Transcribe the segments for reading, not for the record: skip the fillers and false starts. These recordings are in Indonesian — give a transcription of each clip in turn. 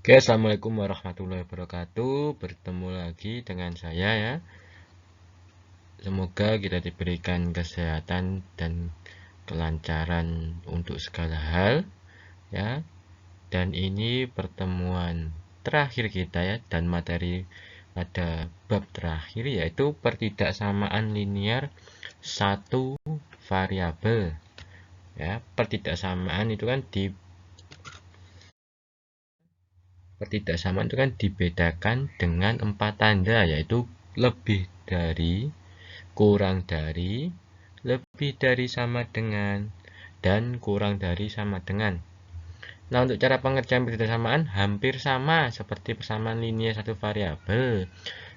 Oke, assalamualaikum warahmatullahi wabarakatuh. Bertemu lagi dengan saya ya. Semoga kita diberikan kesehatan dan kelancaran untuk segala hal ya. Dan ini pertemuan terakhir kita ya, dan materi pada bab terakhir yaitu pertidaksamaan linear satu variabel ya. Pertidaksamaan itu kan Pertidaksamaan itu kan dibedakan dengan 4 tanda, yaitu lebih dari, kurang dari, lebih dari sama dengan, dan kurang dari sama dengan. Nah, untuk cara pengerjaan pertidaksamaan hampir sama seperti persamaan linear satu variabel.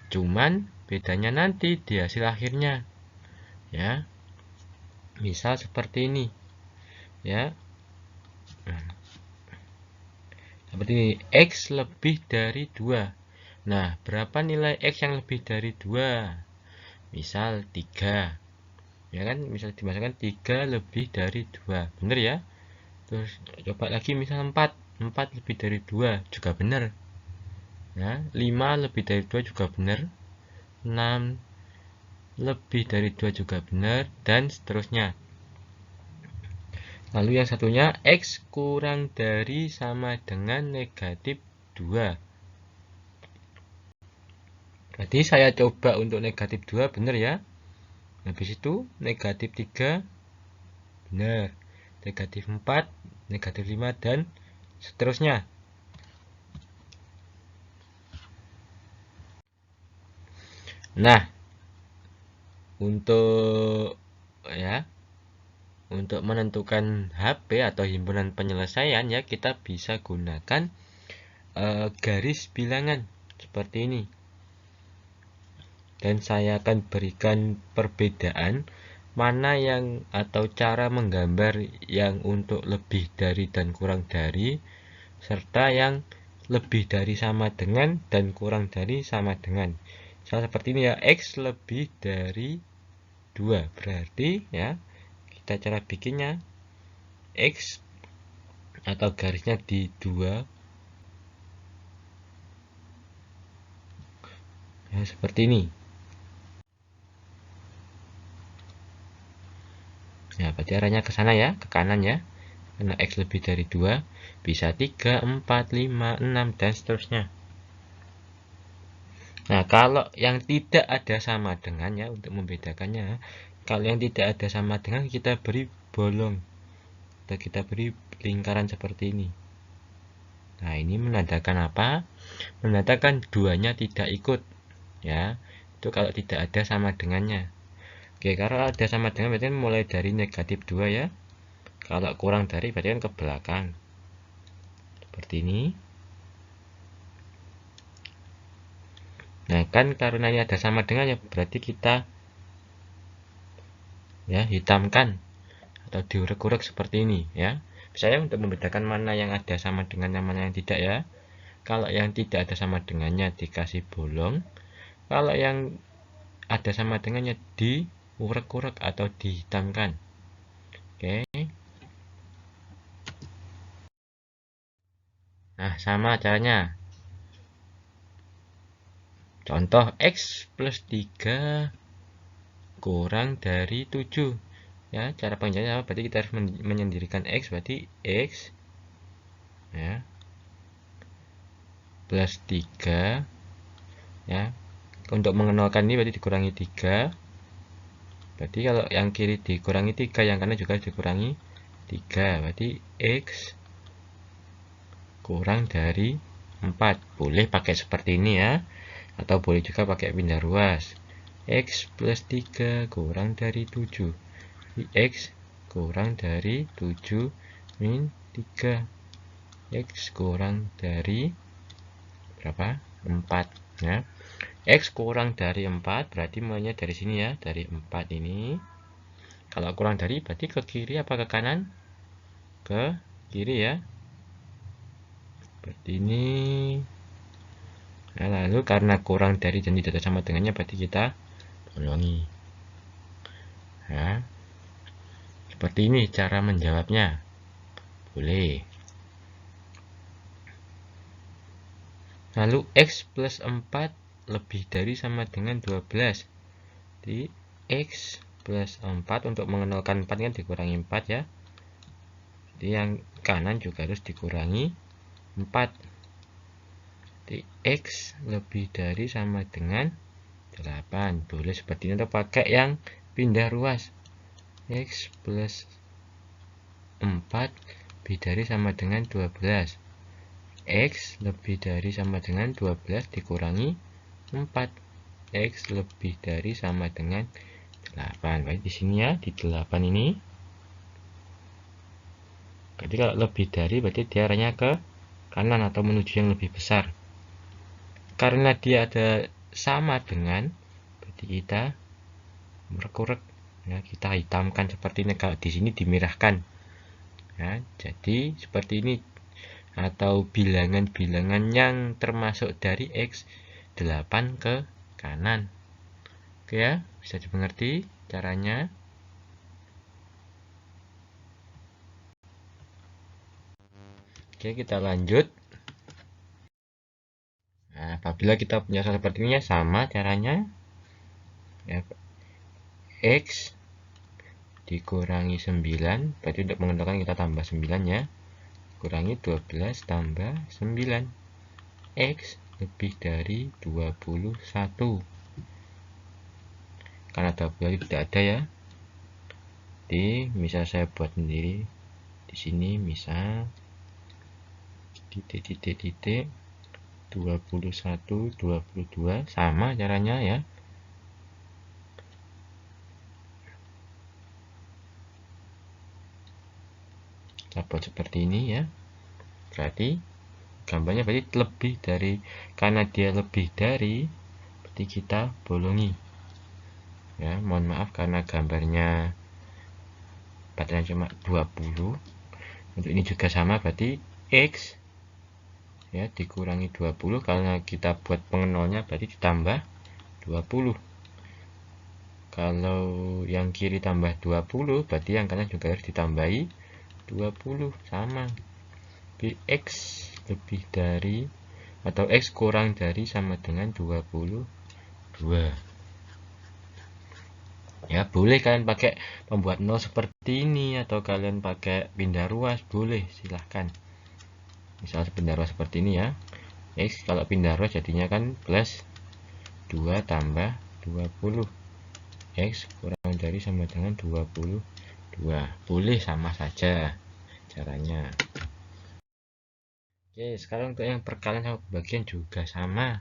Cuman bedanya nanti di hasil akhirnya. Ya. Misal seperti ini. Ya. Seperti ini, X lebih dari 2. Nah, berapa nilai X yang lebih dari 2? Misal 3. Ya kan, misal dimasukkan 3 lebih dari 2. Benar ya? Terus coba lagi misal 4. 4 lebih dari 2 juga benar. Ya, 5 lebih dari 2 juga benar. 6 lebih dari 2 juga benar, dan seterusnya. Lalu yang satunya, X kurang dari sama dengan negatif 2. Berarti saya coba untuk negatif 2 benar ya. Habis itu negatif 3 benar. Negatif 4, negatif 5, dan seterusnya. Nah, untuk menentukan HP atau himpunan penyelesaian ya, kita bisa gunakan garis bilangan seperti ini. Dan saya akan berikan perbedaan mana yang atau cara menggambar yang untuk lebih dari dan kurang dari, serta yang lebih dari sama dengan dan kurang dari sama dengan. Seperti ini ya, X lebih dari 2. Berarti ya, kita cara bikinnya, X atau garisnya di 2 ya, seperti ini. Ya, berarti arahnya ke sana ya, ke kanan ya. Karena X lebih dari 2, bisa 3, 4, 5, 6, dan seterusnya. Nah, kalau yang tidak ada sama dengan ya, untuk membedakannya, kalau yang tidak ada sama dengan, kita beri bolong atau kita beri lingkaran seperti ini. Nah, ini menandakan apa? Menandakan duanya tidak ikut ya. Itu kalau tidak ada sama dengannya. Oke, kalau ada sama dengan berarti mulai dari negatif 2 ya. Kalau kurang dari berarti kan ke belakang. Seperti ini. Nah, kan karena ini ada sama dengan ya, berarti kita ya hitamkan atau diurek-urek seperti ini ya. Saya untuk membedakan mana yang ada sama dengan mana yang tidak ya. Kalau yang tidak ada sama dengannya dikasih bolong. Kalau yang ada sama dengannya diurek-urek atau dihitamkan. Oke. Nah, sama caranya. Contoh X plus 3 kurang dari 7. Ya, cara pengerjaannya apa? Berarti kita harus menyendirikan X, berarti X ya plus 3 ya. Untuk mengenalkan ini berarti dikurangi 3. Berarti kalau yang kiri dikurangi 3, yang kanan juga dikurangi 3. Berarti X kurang dari 4. Boleh pakai seperti ini ya. Atau boleh juga pakai pindah ruas. X plus 3 kurang dari 7. X kurang dari 7 min 3. X kurang dari berapa? 4 ya. X kurang dari 4 berarti mulainya dari sini ya, dari 4 ini. Kalau kurang dari berarti ke kiri apa ke kanan? Ke kiri ya. Seperti ini. Nah, lalu karena kurang dari dan tidak sama dengannya berarti kita bolongi. Ya. Seperti ini cara menjawabnya. Boleh. Lalu X plus 4 lebih dari sama dengan 12. Jadi X plus 4 untuk mengenalkan 4 kan dikurangi 4 ya. Jadi yang kanan juga harus dikurangi 4. Jadi X lebih dari sama dengan 8. Boleh seperti ini atau pakai yang pindah ruas. X plus 4 lebih dari sama dengan 12. X lebih dari sama dengan 12 dikurangi 4. X lebih dari sama dengan 8. Baik, di sini ya, di 8 ini. Jadi kalau lebih dari berarti dia arahnya ke kanan atau menuju yang lebih besar. Karena dia ada sama dengan, berarti kita merek-rek ya, kita hitamkan seperti ini. Kalau di sini dimerahkan ya, jadi seperti ini, atau bilangan-bilangan yang termasuk dari X 8 ke kanan. Oke ya, bisa dimengerti caranya. Oke, kita lanjut. Nah, apabila kita punya soal seperti ini ya, sama caranya ya, X dikurangi 9, berarti untuk mengenalkan kita tambah 9 ya, kurangi 12 tambah 9. X lebih dari 21. Karena 20 tidak ada ya, jadi misal saya buat sendiri di sini, misal titik 21, 22, sama caranya ya. Kita buat seperti ini ya. Berarti gambarnya berarti lebih dari, karena dia lebih dari, berarti kita bolongi. Ya, mohon maaf karena gambarnya baterainya cuma 20. Untuk ini juga sama, berarti X ya dikurangi 20, karena kita buat pengenalnya berarti ditambah 20. Kalau yang kiri tambah 20, berarti yang kanan juga harus ditambahi 20, sama. Jadi X lebih dari atau X kurang dari sama dengan 22. Ya, boleh kalian pakai pembuat 0 seperti ini, atau kalian pakai pindah ruas, boleh, silahkan. Misal pindah ruas seperti ini ya. X kalau pindah ruas jadinya kan plus 2 tambah 20. X kurang dari sama dengan 22. Boleh sama saja caranya. Oke, sekarang untuk yang perkalian sama pembagian juga sama.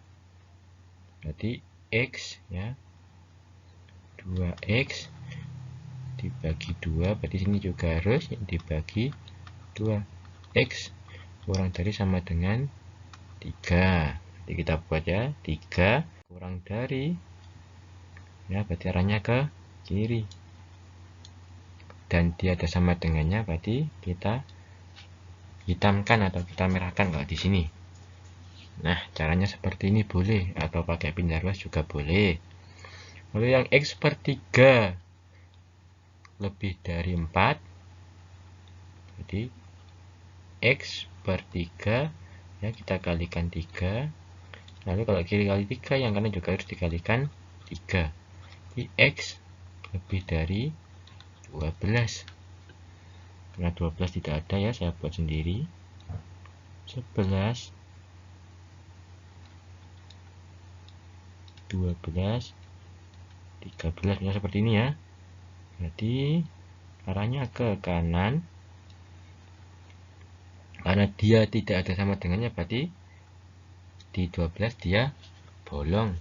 Berarti X ya, 2X dibagi 2, berarti sini juga harus dibagi 2. X kurang dari sama dengan 3. Jadi kita buat ya, 3 kurang dari ya, berarti arahnya ke kiri. Dan dia ada sama dengannya, berarti kita hitamkan atau kita merahkan kalau di sini. Nah, caranya seperti ini boleh, atau pakai pindah ruas juga boleh. Lalu yang X per 3 lebih dari 4, jadi X per 3 ya, kita kalikan 3. Lalu kalau kiri kali 3, yang kanan juga harus dikalikan 3. Jadi X lebih dari 12. Karena 12 tidak ada ya, saya buat sendiri. 11, 12, 13 ya, seperti ini ya. Jadi arahnya ke kanan. Karena dia tidak ada sama dengannya, berarti di 12 dia bolong.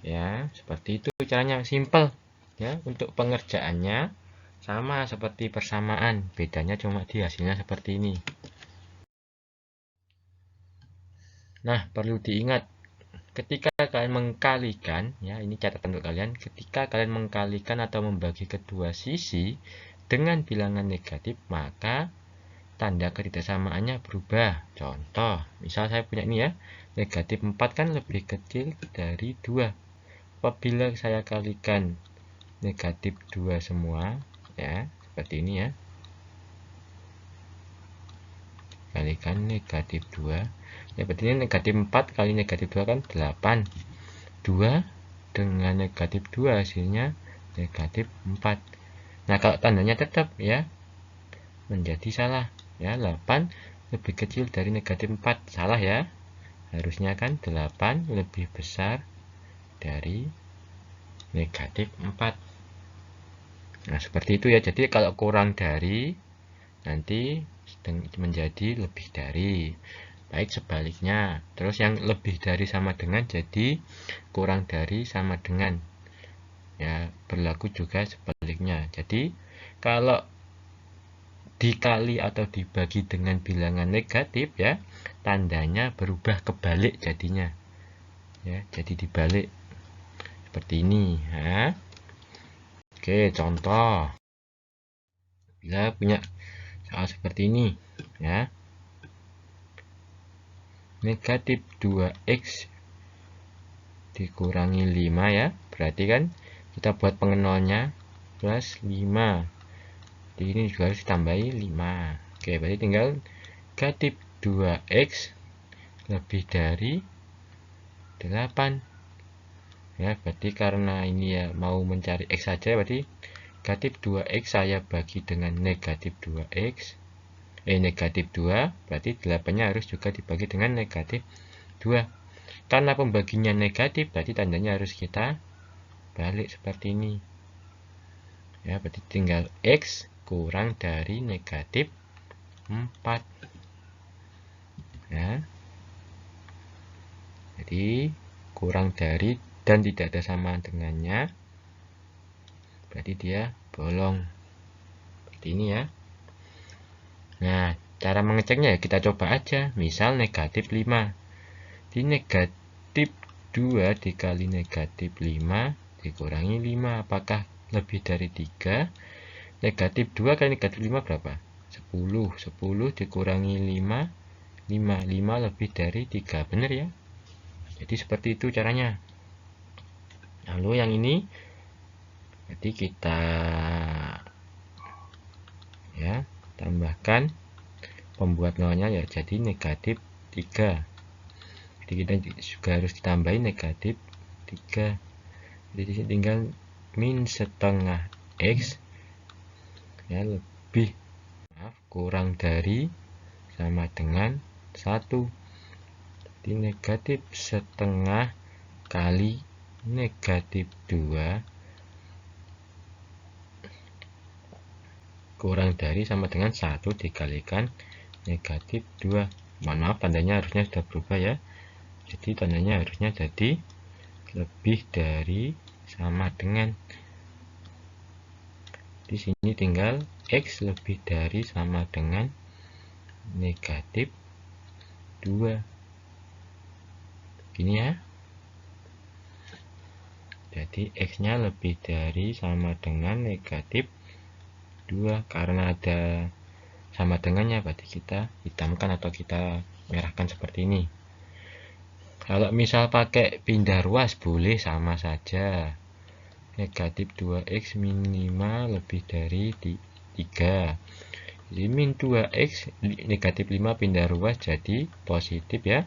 Ya, seperti itu caranya, simple ya. Untuk pengerjaannya sama seperti persamaan, bedanya cuma di hasilnya seperti ini. Nah, perlu diingat ketika kalian mengkalikan ya, ini catatan untuk kalian, ketika kalian mengkalikan atau membagi kedua sisi dengan bilangan negatif, maka tanda ketidaksamaannya berubah. Contoh, misal saya punya ini ya, negatif 4 kan lebih kecil dari 2. Apabila saya kalikan negatif 2 semua ya, seperti ini ya, dikalikan negatif 2. Ya, berarti ini negatif 4 kali negatif 2 kan 8. 2 dengan negatif 2 hasilnya negatif 4. Nah, kalau tandanya tetap ya menjadi salah. Ya, 8 lebih kecil dari negatif 4. Salah ya. Harusnya kan 8 lebih besar dari negatif 4. Nah, seperti itu ya. Jadi kalau kurang dari nanti menjadi lebih dari. Baik sebaliknya. Terus yang lebih dari sama dengan jadi kurang dari sama dengan. Ya, berlaku juga sebaliknya. Jadi kalau dikali atau dibagi dengan bilangan negatif ya, tandanya berubah kebalik jadinya. Ya, jadi dibalik. Seperti ini, ya. Oke, contoh. Bila punya soal seperti ini, ya. Negatif 2x dikurangi 5 ya. Berarti kan kita buat pengenolnya plus 5. Jadi ini juga harus ditambahi 5. Oke, berarti tinggal negatif 2x lebih dari 8. Ya, berarti karena ini ya mau mencari x saja, berarti negatif 2x saya bagi dengan negatif 2x. Negatif 2, berarti 8-nya harus juga dibagi dengan negatif 2. Karena pembaginya negatif, berarti tandanya harus kita balik seperti ini. Ya, berarti tinggal x kurang dari negatif 4. Ya. Jadi kurang dari dan tidak ada sama dengannya, berarti dia bolong. Seperti ini ya. Nah, cara mengeceknya ya kita coba aja. Misal negatif 5. Di negatif 2 dikali negatif 5 dikurangi 5. Apakah lebih dari 3? Negatif 2 kali negatif 5 berapa? 10. 10 dikurangi 5. 5 lebih dari 3. Benar ya? Jadi seperti itu caranya. Lalu yang ini jadi kita ya tambahkan pembuat nolnya ya jadi negatif 3. Jadi kita juga harus ditambahin negatif 3. Jadi tinggal min setengah x ya lebih kurang dari sama dengan 1. Jadi negatif setengah kali negatif 2 kurang dari sama dengan 1 dikalikan negatif 2. Mohon maaf, tandanya harusnya sudah berubah ya. Jadi tandanya harusnya jadi lebih dari sama dengan. Di sini tinggal x lebih dari sama dengan negatif 2. Gini ya. Jadi x-nya lebih dari sama dengan negatif 2. Karena ada sama dengannya, berarti kita hitamkan atau kita merahkan seperti ini. Kalau misal pakai pindah ruas boleh sama saja. Negatif 2x min 5 lebih dari 3. Jadi min 2x negatif 5 pindah ruas jadi positif ya.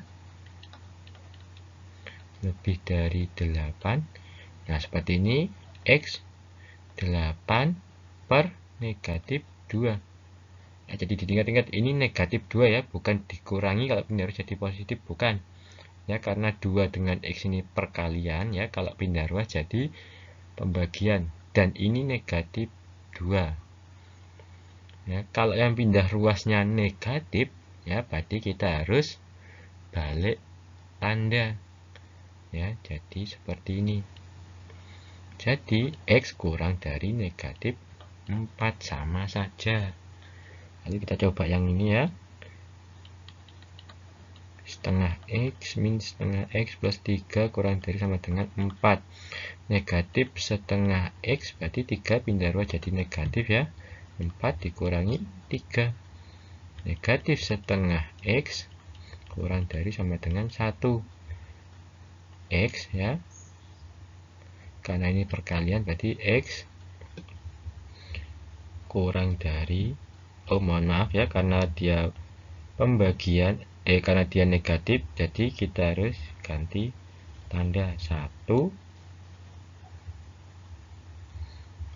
Lebih dari 8. Nah, seperti ini x 8 per negatif 2. Nah, jadi diingat-ingat ini negatif 2 ya, bukan dikurangi kalau pindah ruas jadi positif, bukan. Ya, karena 2 dengan x ini perkalian ya, kalau pindah ruas jadi pembagian. Dan ini negatif 2. Ya, kalau yang pindah ruasnya negatif ya, berarti kita harus balik tanda. Ya, jadi seperti ini. Jadi x kurang dari negatif 4 sama saja. Lalu kita coba yang ini ya. Setengah x min setengah x plus 3 kurang dari sama dengan 4. Negatif setengah x berarti 3 pindah ruas jadi negatif ya. 4 dikurangi 3. Negatif setengah x kurang dari sama dengan 1. X ya. Karena ini perkalian berarti x kurang dari, oh mohon maaf ya, karena dia pembagian karena dia negatif, jadi kita harus ganti tanda 1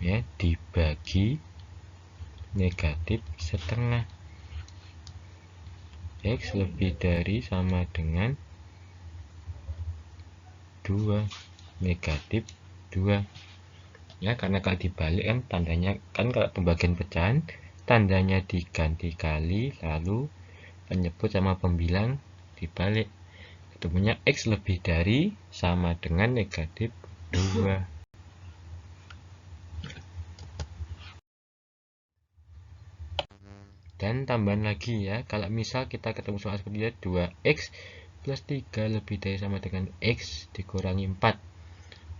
ya dibagi negatif setengah. X lebih dari sama dengan 2 negatif 2 ya, karena kalau dibalik kan tandanya kan, kalau pembagian pecahan tandanya diganti kali, lalu penyebut sama pembilang dibalik, ketemunya X lebih dari sama dengan negatif 2. Dan tambahan lagi ya, kalau misal kita ketemu soal seperti ini, 2x plus 3 lebih dari sama dengan x dikurangi 4.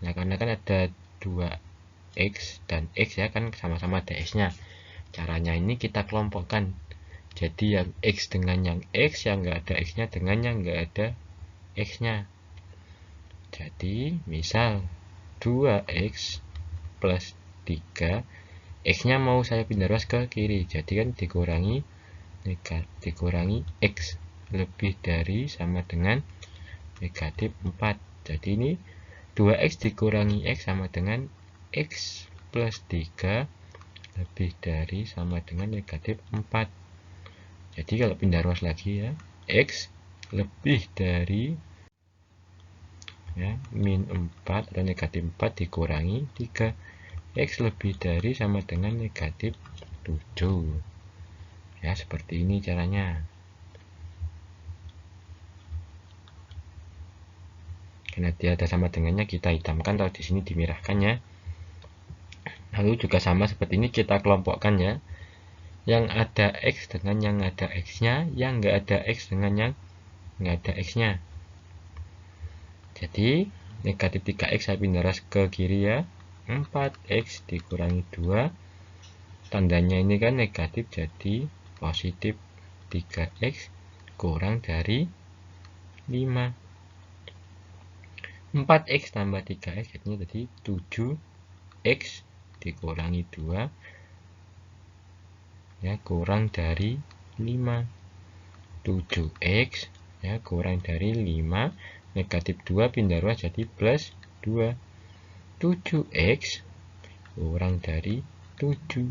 Nah, karena kan ada 2x dan x ya, kan sama-sama ada x-nya. Caranya ini kita kelompokkan. Jadi yang x dengan yang x, yang nggak ada x-nya dengan yang nggak ada x-nya. Jadi misal 2x plus 3, x-nya mau saya pindah ruas ke kiri, jadi kan dikurangi x lebih dari sama dengan negatif 4. Jadi ini 2x dikurangi x sama dengan x plus 3 lebih dari sama dengan negatif 4. Jadi kalau pindah ruas lagi ya, x lebih dari ya, min 4 atau negatif 4 dikurangi 3, X lebih dari sama dengan negatif 7 ya, seperti ini caranya. Karena dia ada sama dengannya, kita hitamkan, kalau di sini dimerahkan ya. Lalu juga sama seperti ini kita kelompokkan ya, yang ada X dengan yang ada X nya, yang nggak ada X dengan yang nggak ada X nya. Jadi negatif 3x saya pindah ke kiri ya, 4x dikurangi 2, tandanya ini kan negatif, jadi positif 3x kurang dari 5. 4x tambah 3x jadinya jadi 7x dikurangi 2 ya, kurang dari 5. 7x ya kurang dari 5, negatif 2 pindah ruas jadi plus 2. 7x kurang dari 7,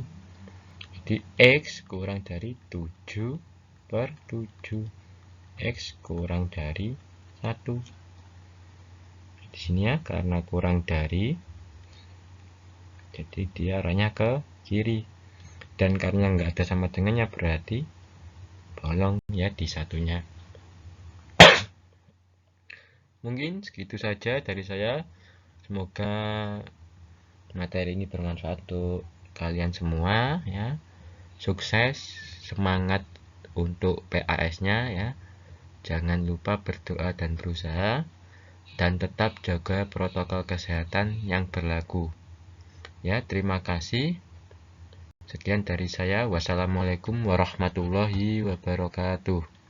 jadi x kurang dari 7 per 7, x kurang dari 1. Di sini ya, karena kurang dari, jadi dia arahnya ke kiri, dan karena nggak ada sama dengannya berarti bolong ya di satunya. Mungkin segitu saja dari saya. Semoga materi ini bermanfaat untuk kalian semua ya. Sukses, semangat untuk PAS-nya ya. Jangan lupa berdoa dan berusaha, dan tetap jaga protokol kesehatan yang berlaku. Ya, terima kasih. Sekian dari saya. Wassalamualaikum warahmatullahi wabarakatuh.